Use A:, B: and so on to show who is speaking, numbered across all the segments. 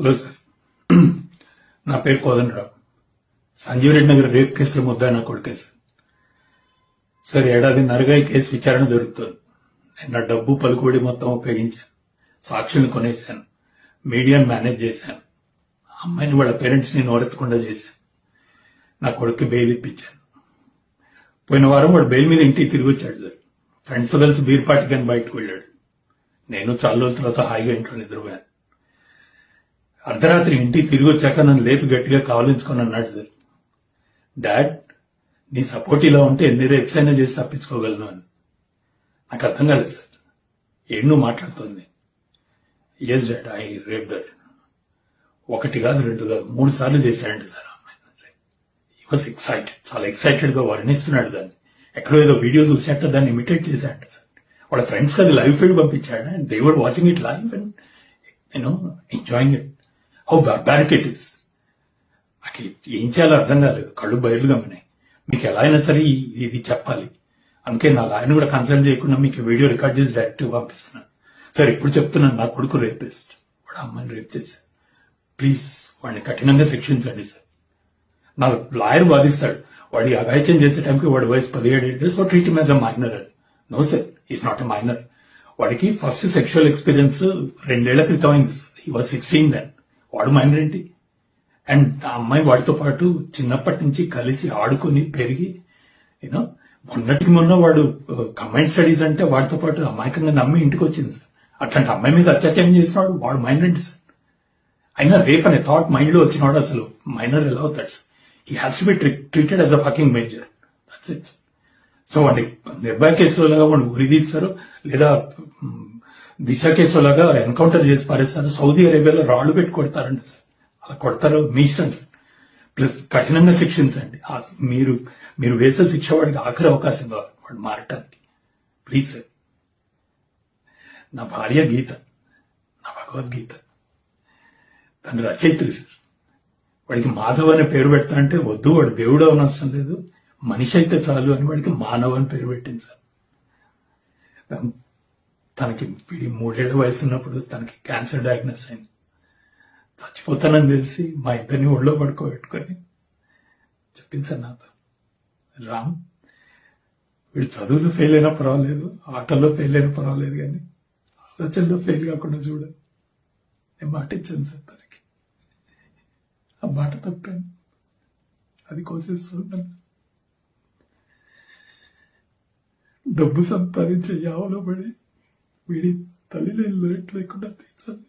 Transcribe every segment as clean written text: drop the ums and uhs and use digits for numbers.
A: Hello sir, నా పేరు Kodanda Rao. Sanjeev Reddy Nagar rape కేసులో ముద్దాయి నా కొడుకే సార్. ఏడాదిన్నరగా ఈ కేసు విచారణ జరుగుతుంది. నేను నా డబ్బు పలుకుబడి మొత్తం ఉపయోగించాను, సాక్షుల్ని కొనేశాను, మీడియాను మేనేజ్ చేశాను, అమ్మాయిని వాళ్ళ పేరెంట్స్ ని నోరెత్తకుండా చేశాను, నా కొడుక్కి బెయిల్ ఇప్పించాను. పోయిన వారం వాడు బెయిల్ మీద ఇంటికి తిరిగి వచ్చాడు సార్. ఫ్రెండ్స్ కలిసి బీర్ పార్టీకి అని బయటకు వెళ్ళాడు. నేను చాలా రోజుల తర్వాత హాయిగా ఇంట్లో నిద్రపోయాను. అర్ధరాత్రి ఇంటికి తిరిగి వచ్చాక నన్ను లేపి గట్టిగా కావలించుకొని అన్నాడు సార్, డాడ్, నీ సపోర్ట్ ఇలా ఉంటే ఎన్ని రేప్స్ అయినా చేసి తప్పించుకోగలను అని. నాకు అర్థం కాలేదు సార్. ఏం నువ్వు మాట్లాడుతుంది? Yes dad, I rape dad. ఒకటి కాదు, రెండు కాదు, 3 సార్లు చేశాడండి సార్. హీ వాజ్ ఎక్సైటెడ్, చాలా ఎక్సైటెడ్ గా వర్ణిస్తున్నాడు దాన్ని. ఎక్కడో ఏదో వీడియో చూసాట దాన్ని ఇమిటేట్ చేశాడు సార్. వాళ్ళ ఫ్రెండ్స్ కి అది లైవ్ ఫీడ్ పంపించాడు. And they were watching it live and enjoying it. How barbaric it is. నాకు ఏం చేయాలో అర్థం కాలేదు. కళ్ళు బయలు గమ్మినాయి. మీకు ఎలా అయినా సరే ఇది చెప్పాలి. అందుకే నా లాయర్ని కూడా కన్సల్ట్ చేయకుండా మీకు వీడియో రికార్డ్ చేసి డైరెక్ట్ పంపిస్తున్నాను సార్. ఇప్పుడు చెప్తున్నాను, నా కొడుకు రేపిస్ట్, వాడు అమ్మాయిని రేప్ చేశారు. ప్లీజ్ వాడిని కఠినంగా శిక్షించండి సార్. నా లాయర్ వాదిస్తాడు, వాడి అఘాయిత్యం చేసే టైంకి వాడి వయసు 17 years, so treat him as a minor అని. No sir, is not a minor. వాడికి ఫస్ట్ సెక్షువల్ ఎక్స్పీరియన్స్ 2 ఏళ్ల క్రితం అయింది సార్. He was 16 then. వాడు మైనర్ ఏంటి? అండ్ ఆ అమ్మాయి వాడితో పాటు చిన్నప్పటి నుంచి కలిసి ఆడుకుని పెరిగి యూనో మొన్నటికి మొన్న వాడు కంబైన్ స్టడీస్ అంటే వాడితో పాటు అమాయకంగా నమ్మి ఇంటికి వచ్చింది సార్. అట్లాంటి అమ్మాయి మీద అత్యాచారం చేసినాడు వాడు మైనర్ ఏంటి సార్? అయినా రేప్ అనే థాట్ మైండ్ లో వచ్చినాడు. అసలు మైనర్ ఎలా అవుతాడు sir? He has to be treated as a fucking major. That's it. So వాడి నిర్భయ కేసులో లాగా వాడు ఉరి తీస్తారు, లేదా దిశ కేసులో లాగా ఎన్కౌంటర్ చేసి పారేస్తారు. సౌదీ అరేబియాలో రాళ్లు పెట్టి కొడతారండి సార్. అలా కొడతారు, మీ ఇష్టం సార్. ప్లస్ కఠినంగా శిక్షించండి. మీరు వేసే శిక్ష వాడికి ఆఖరి అవకాశం కావాలి వాడు మారటానికి. Please sir. నా భార్య గీత, నా భగవద్గీత, తన రచయిత్రి సార్. వాడికి మాధవ్ అనే పేరు పెడతా అంటే వద్దు, వాడు దేవుడు అవనవసరం లేదు, మనిషి అయితే చాలు అని వాడికి మానవ్ అని పేరు పెట్టింది సార్. తనకి 3 ఏళ్ల వయసు ఉన్నప్పుడు తనకి క్యాన్సర్ డయాగ్నోస్ అయింది. చచ్చిపోతానని తెలిసి మా ఇద్దరిని ఒళ్ళో పడుకోబెట్టుకొని చెప్పింది సార్ నాతో, రామ్, వీడు చదువులో ఫెయిల్ అయినా పర్వాలేదు, ఆటల్లో ఫెయిల్ అయినా పర్వాలేదు, కానీ ఆలోచనలో ఫెయిల్ కాకుండా చూడాలి. నేను మాట ఇచ్చాను సార్ తనకి. ఆ మాట తప్పాను, అది కోసేస్తుంది. డబ్బు సంపాదించే యావలో పడి వీడి తల్లిని లోటు లేకుండా తీర్చాలి.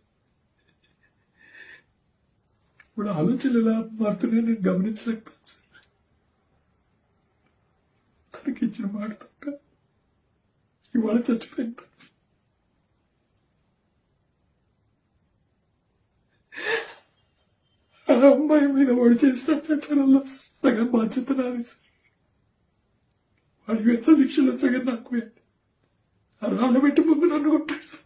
A: ఇప్పుడు ఆలోచనలు ఎలా మారుతున్నాయో నేను గమనించలేకపోయాను సార్. తనకి ఇచ్చిన మాట తప్ప ఇవాళ చచ్చిపోయింది. ఆ అమ్మాయి మీద వాడు చేసిన అత్యాచారంలో సగం బాధ్యత నాది సార్. వాడి వేస శిక్షలో సగం నాకు ఆ రాళ్ళ పెట్టి ముందు నన్ను కొట్టాడు సార్.